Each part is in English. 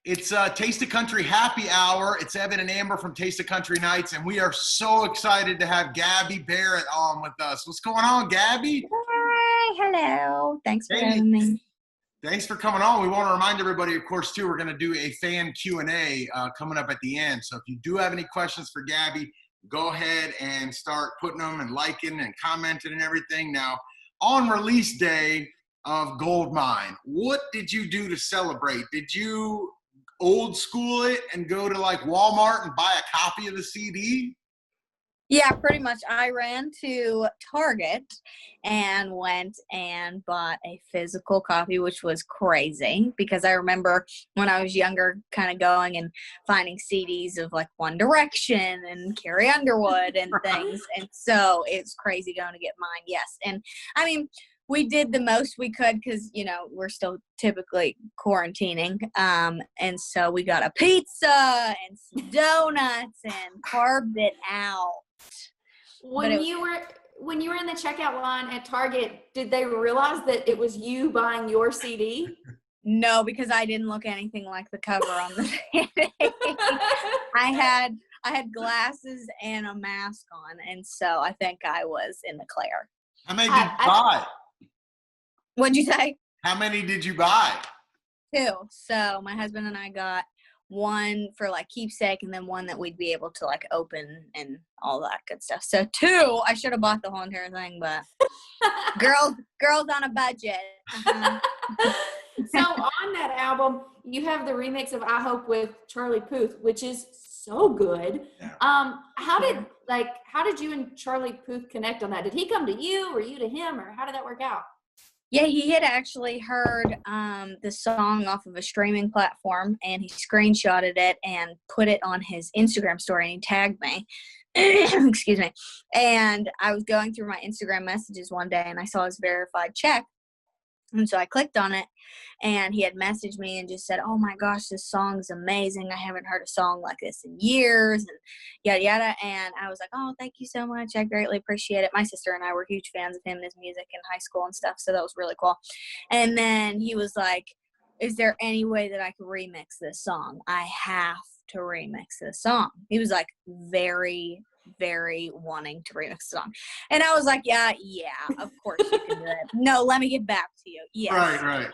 It's Taste of Country Happy Hour. It's Evan and Amber from Taste of Country Nights, and we are so excited to have Gabby Barrett on with us. What's going on, Gabby? Hi, hello. Thanks for having me. Thanks for coming on. We want to remind everybody, of course, too, we're going to do a fan Q&A coming up at the end. So if you do have any questions for Gabby, go ahead and start putting them and liking and commenting and everything. Now, on release day of Goldmine, what did you do to celebrate? Did you old school it and go to like Walmart and buy a copy of the CD? Yeah, pretty much. I ran to Target and went and bought a physical copy, which was crazy because I remember when I was younger kind of going and finding CDs of like One Direction and Carrie Underwood and things. And so it's crazy going to get mine. Yes. And I mean, we did the most we could because, you know, we're still typically quarantining. And so we got a pizza and some donuts and carved it out. When you were in the checkout line at Target, did they realize that it was you buying your CD? No, because I didn't look anything like the cover on the CD. I had glasses and a mask on, and so I think I was in the clear. How many did you buy? What'd you say? How many did you buy? 2. So my husband and I got one for like keepsake and then one that we'd be able to like open and all that good stuff. So 2, I should have bought the whole entire thing, but girls on a budget. Uh-huh. So on that album, you have the remix of I Hope with Charlie Puth, which is so good. Yeah. How did you and Charlie Puth connect on that? Did he come to you or you to him, or how did that work out? Yeah, he had actually heard the song off of a streaming platform, and he screenshotted it and put it on his Instagram story, and he tagged me. Excuse me. And I was going through my Instagram messages one day, and I saw his verified check. And so I clicked on it, and he had messaged me and just said, "Oh my gosh, this song's amazing. I haven't heard a song like this in years," and yada, yada. And I was like, "Oh, thank you so much. I greatly appreciate it." My sister and I were huge fans of him and his music in high school and stuff, so that was really cool. And then he was like, "Is there any way that I could remix this song? I have to remix this song." He was like very wanting to remix the song. And I was like, yeah, of course you can do it. No, let me get back to you. Yes. Right.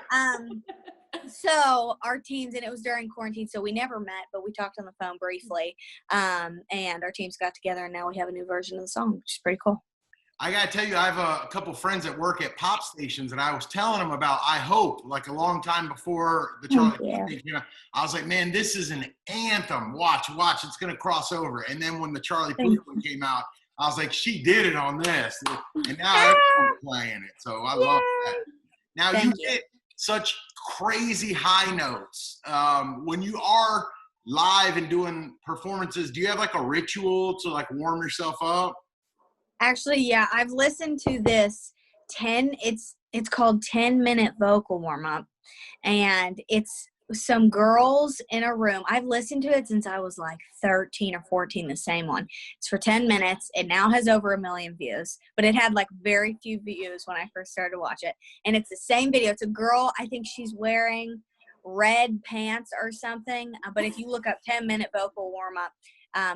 So our teams, and it was during quarantine, so we never met, but we talked on the phone briefly. And our teams got together, and now we have a new version of the song, which is pretty cool. I got to tell you, I have a couple friends that work at pop stations, and I was telling them about I Hope, like a long time before the Charlie Puth station. You know, I was like, man, this is an anthem. Watch, it's going to cross over. And then when the Charlie Puth one came out, I was like, she did it on this. And now everyone's playing it. So I love that. Now, you hit such crazy high notes. When you are live and doing performances, do you have like a ritual to like warm yourself up? Actually, yeah, I've listened to this it's called 10-minute vocal warm-up, and it's some girls in a room. I've listened to it since I was like 13 or 14, the same one. It's for 10 minutes. It now has over 1 million views, but it had like very few views when I first started to watch it. And it's the same video. It's a girl, I think she's wearing red pants or something, but if you look up 10-minute vocal warm-up,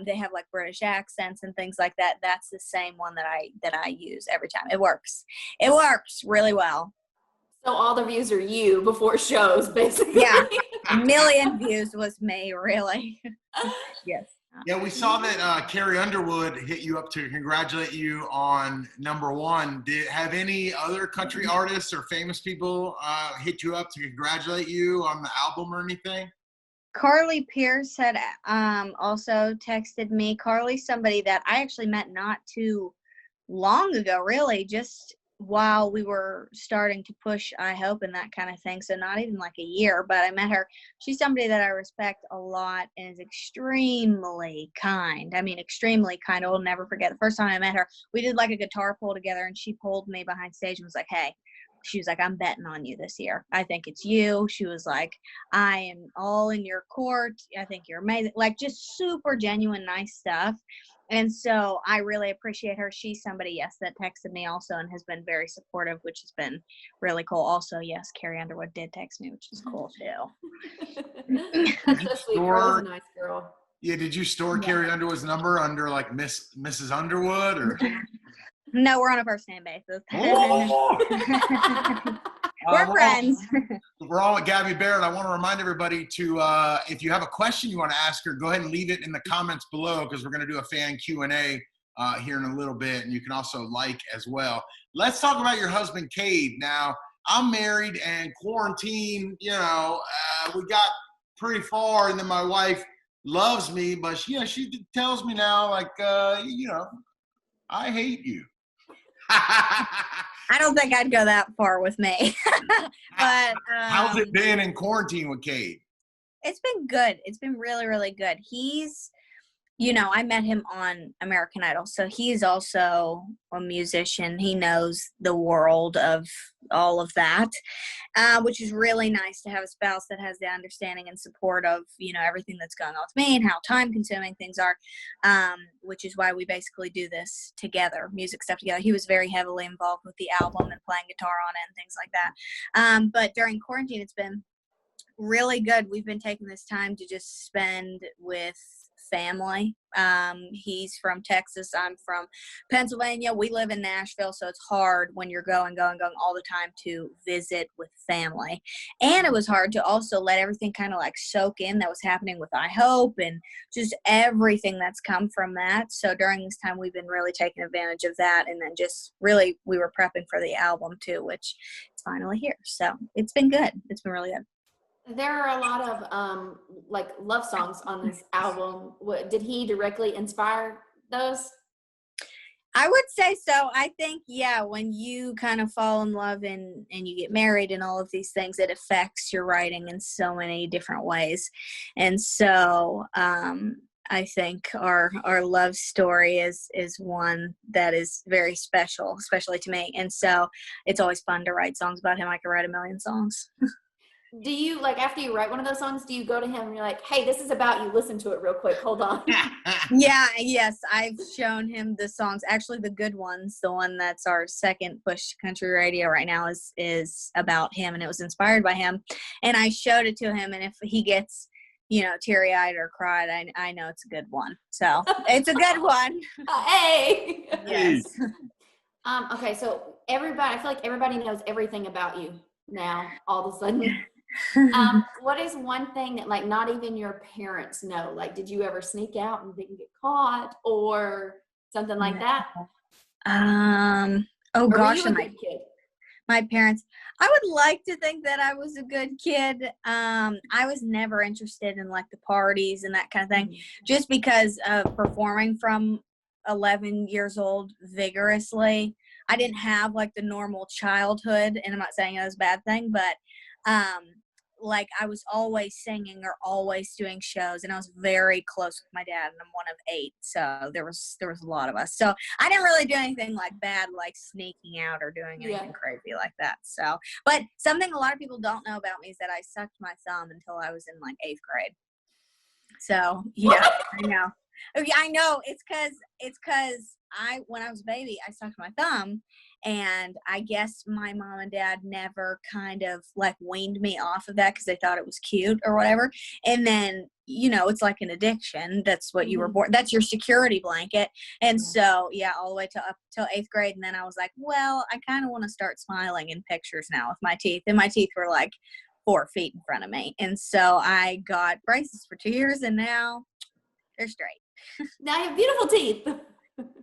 they have like British accents and things like that. That's the same one that I use every time. It works really well. So all the views are you before shows, basically. Yeah, 1 million views was me, really. Yes. Yeah, we saw that Carrie Underwood hit you up to congratulate you on #1. Have any other country artists or famous people hit you up to congratulate you on the album or anything? Carly Pearce had also texted me. Carly's somebody that I actually met not too long ago, really, just while we were starting to push I Hope and that kind of thing. So not even like a year, but I met her. She's somebody that I respect a lot and is extremely kind. I mean, extremely kind. I will never forget the first time I met her. We did like a guitar pull together, and she pulled me behind stage and was like, "Hey, she was like, I'm betting on you this year. I think it's you. She was like, I am all in your court. I think you're amazing. Like, just super genuine, nice stuff. And so I really appreciate her. She's somebody, yes, that texted me also and has been very supportive, which has been really cool. Also, yes, Carrie Underwood did text me, which is cool too. That's so sweet. Carly's a nice girl. Yeah, did you store Carrie Underwood's number under like Mrs. Underwood or? No, we're on a first name basis. Oh! We're friends. We're all at Gabby Barrett. I want to remind everybody to, if you have a question you want to ask her, go ahead and leave it in the comments below because we're going to do a fan Q&A here in a little bit, and you can also like as well. Let's talk about your husband, Cade. Now, I'm married and quarantine, we got pretty far, and then my wife loves me, but she tells me now, like, I hate you. I don't think I'd go that far with me. But how's it been in quarantine with Cade? It's been good. It's been really, really good. He's, I met him on American Idol, so he's also a musician. He knows the world of all of that, which is really nice to have a spouse that has the understanding and support of, everything that's going on with me and how time-consuming things are, which is why we basically do this together, music stuff together. He was very heavily involved with the album and playing guitar on it and things like that. But during quarantine, it's been really good. We've been taking this time to just spend with family. He's from Texas. I'm from Pennsylvania. We live in Nashville, so it's hard when you're going all the time to visit with family. And it was hard to also let everything kind of like soak in that was happening with I Hope and just everything that's come from that. So during this time, we've been really taking advantage of that. And then just really, we were prepping for the album too, which is finally here. So it's been good. It's been really good. There are a lot of like love songs on this album. Did he directly inspire those? I would say so. I think, when you kind of fall in love and you get married and all of these things, it affects your writing in so many different ways. And so I think our love story is one that is very special, especially to me. And so it's always fun to write songs about him. I could write a million songs. Do you, like, after you write one of those songs, do you go to him and you're like, hey, this is about you, listen to it real quick, hold on? Yes, I've shown him the songs. Actually, the good ones, the one that's our second push to country radio right now is about him, and it was inspired by him. And I showed it to him, and if he gets, teary-eyed or cried, I know it's a good one. So it's a good one. Hey! Yes. Okay, so I feel like everybody knows everything about you now, all of a sudden. What is one thing that, like, not even your parents know? Like, did you ever sneak out and didn't get caught or something like that? Oh gosh, were you a good kid? My parents, I would like to think that I was a good kid. I was never interested in like the parties and that kind of thing, just because of performing from 11 years old vigorously. I didn't have like the normal childhood, and I'm not saying it was a bad thing, but like I was always singing or always doing shows, and I was very close with my dad, and I'm one of 8, so there was a lot of us. So I didn't really do anything like bad, like sneaking out or doing anything crazy like that. So, but something a lot of people don't know about me is that I sucked my thumb until I was in like 8th grade. So yeah, I know. I know. It's because when I was a baby, I sucked my thumb, and I guess my mom and dad never kind of like weaned me off of that because they thought it was cute or whatever. And then, it's like an addiction. That's what you were born. That's your security blanket. And so, all the way up till 8th grade. And then I was like, well, I kind of want to start smiling in pictures now with my teeth. And my teeth were like 4 feet in front of me. And so I got braces for 2 years, and now they're straight. Now you have beautiful teeth.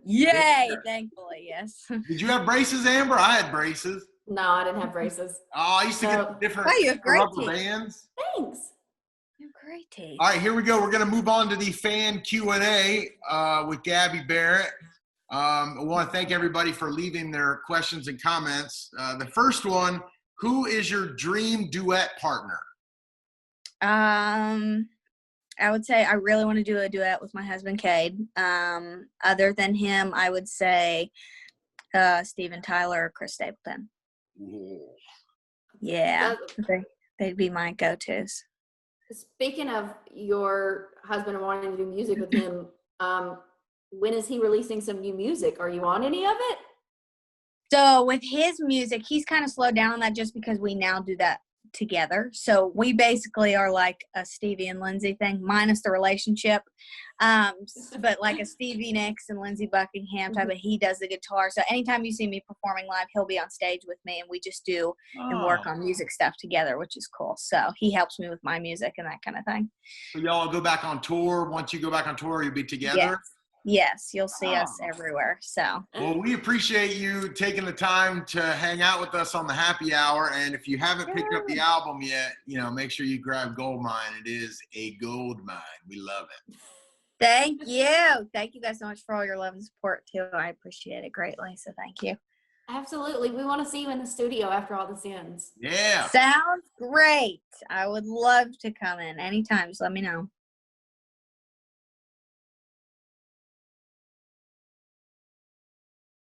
Yay, thankfully, yes. Did you have braces, Amber? I had braces. No, I didn't have braces. Oh, I used to get different you have great rubber teeth. bands. Thanks. You have great teeth. All right, here we go. We're going to move on to the fan Q&A with Gabby Barrett. I want to thank everybody for leaving their questions and comments. The first one, who is your dream duet partner? I would say I really want to do a duet with my husband, Cade. Other than him, I would say Steven Tyler or Chris Stapleton. Yeah, they'd be my go-tos. Speaking of your husband and wanting to do music with him, when is he releasing some new music? Are you on any of it? So with his music, he's kind of slowed down on that just because we now do that together. So we basically are like a Stevie and Lindsay thing, minus the relationship. But like a Stevie Nicks and Lindsey Buckingham type, but he does the guitar. So anytime you see me performing live, he'll be on stage with me, and we just do and work on music stuff together, which is cool. So he helps me with my music and that kind of thing. So y'all go back on tour. Once you go back on tour, you'll be together? Yes, you'll see us everywhere. So. Well, we appreciate you taking the time to hang out with us on the happy hour. And if you haven't picked up the album yet, make sure you grab Goldmine. It is a gold mine. We love it. Thank you. Thank you guys so much for all your love and support too. I appreciate it greatly. So thank you. Absolutely. We want to see you in the studio after all this ends. Yeah. Sounds great. I would love to come in anytime. Just let me know.